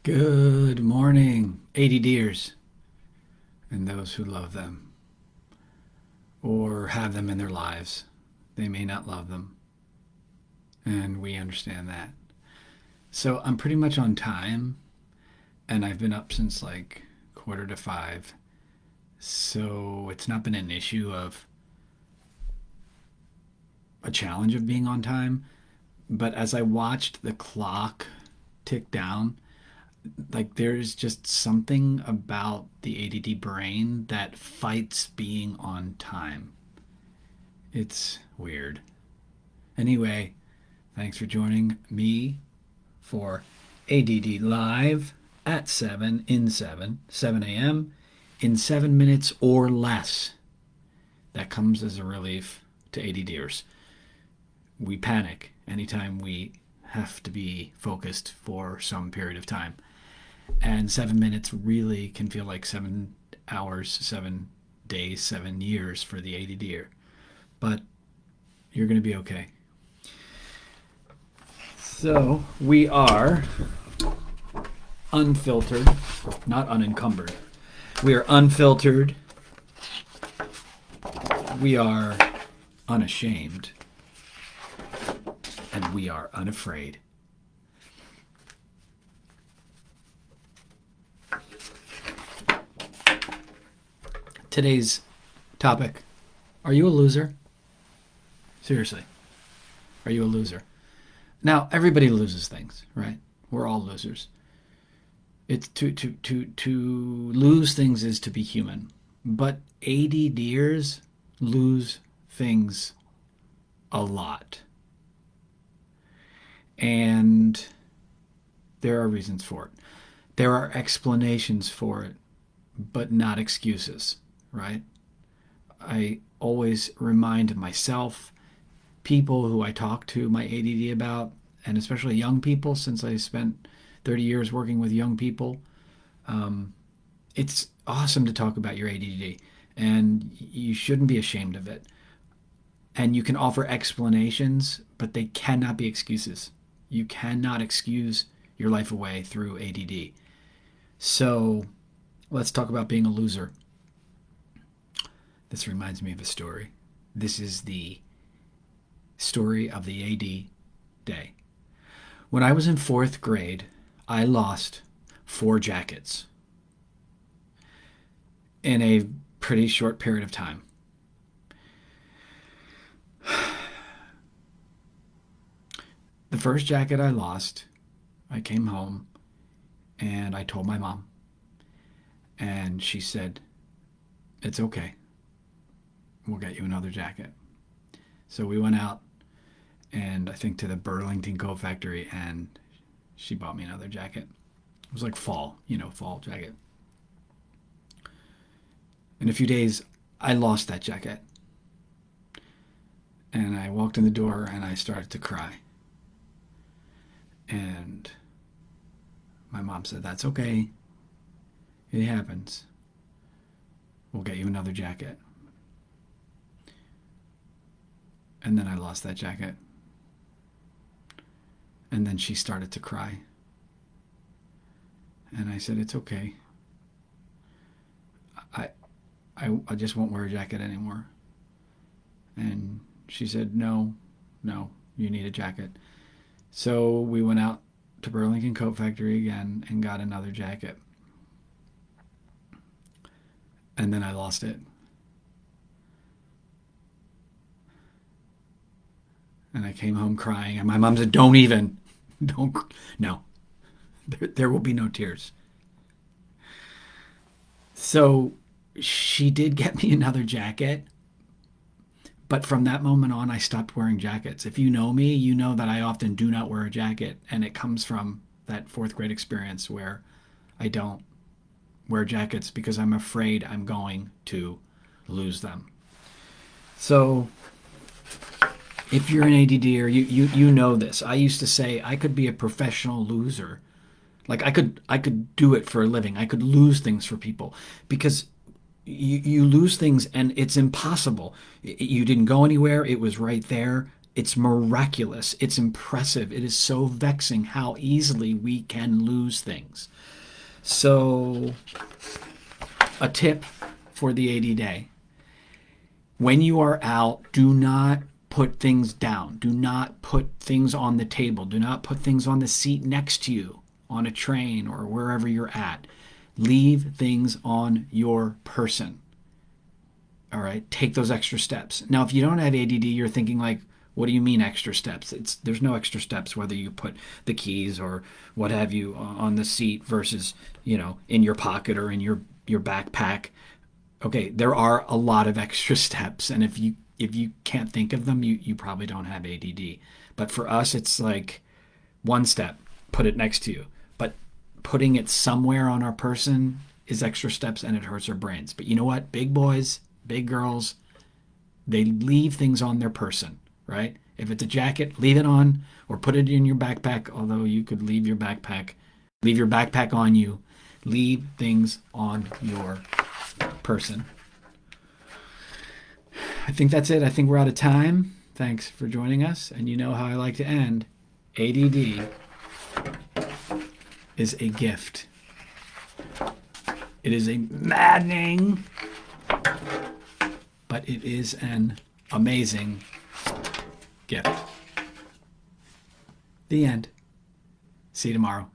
Good morning, A.D.D.ers and those who love them or have them in their lives. They may not love them, and we understand that. So I'm pretty much on time, and I've been up since like 4:45. So it's not been an issue of a challenge of being on time. But as I watched the clock tick down, like there's just something about the ADD brain that fights being on time. It's weird. Anyway, thanks for joining me for ADD Live at 7 a.m. in 7 minutes or less. That comes as a relief to ADDers. We panic anytime we have to be focused for some period of time. And 7 minutes really can feel like 7 hours, 7 days, 7 years for the ADDer. But you're going to be okay. So we are unfiltered, not unencumbered. We are unfiltered. We are unashamed. And we are unafraid. Today's topic: are you a loser? Seriously, are you a loser? Now, everybody loses things, right? We're all losers. It's to lose things is to be human. But A.D.D.ers lose things a lot. And there are reasons for it. There are explanations for it, but not excuses, right? I always remind myself, people who I talk to my ADD about, and especially young people, since I spent 30 years working with young people, it's awesome to talk about your ADD, and you shouldn't be ashamed of it. And you can offer explanations, but they cannot be excuses. You cannot excuse your life away through ADD. So let's talk about being a loser. This reminds me of a story. This is the story of the A.D.Day. When I was in fourth grade, I lost 4 jackets in a pretty short period of time. The first jacket I lost, I came home and I told my mom, and she said, "It's okay. We'll get you another jacket." So we went out, and I think to the Burlington Coat Factory, and she bought me another jacket. It was like fall, fall jacket. In a few days, I lost that jacket. And I walked in the door and I started to cry. And my mom said, "That's okay. It happens. We'll get you another jacket." And then I lost that jacket. And then she started to cry. And I said, "It's okay. I, I just won't wear a jacket anymore." And she said, "No, no, you need a jacket." So we went out to Burlington Coat Factory again and got another jacket. And then I lost it. And I came home crying, and my mom said, "Don't even, don't, no, there will be no tears." So she did get me another jacket, but from that moment on, I stopped wearing jackets. If you know me, you know that I often do not wear a jacket, and it comes from that fourth grade experience where I don't wear jackets because I'm afraid I'm going to lose them. So if you're an ADDer, you know this. I used to say I could be a professional loser. Like I could do it for a living. I could lose things for people because you lose things and it's impossible. You didn't go anywhere. It was right there. It's miraculous. It's impressive. It is so vexing how easily we can lose things. So, a tip for the A.D. day. When you are out, do not put things down. Do not put things on the table. Do not put things on the seat next to you on a train or wherever you're at. Leave things on your person. All right, take those extra steps. Now, if you don't have ADD, you're thinking like, what do you mean extra steps? There's no extra steps whether you put the keys or what have you on the seat versus, in your pocket or in your backpack. Okay, there are a lot of extra steps, and if you can't think of them, you probably don't have ADD. But for us, it's like one step, put it next to you. But putting it somewhere on our person is extra steps, and it hurts our brains. But you know what? Big boys, big girls, they leave things on their person, right? If it's a jacket, leave it on or put it in your backpack, although you could leave your backpack on you. Leave things on your person. I think that's it. I think we're out of time. Thanks for joining us. And you know how I like to end. ADD is a gift. It is a maddening, but it is an amazing gift. The end. See you tomorrow.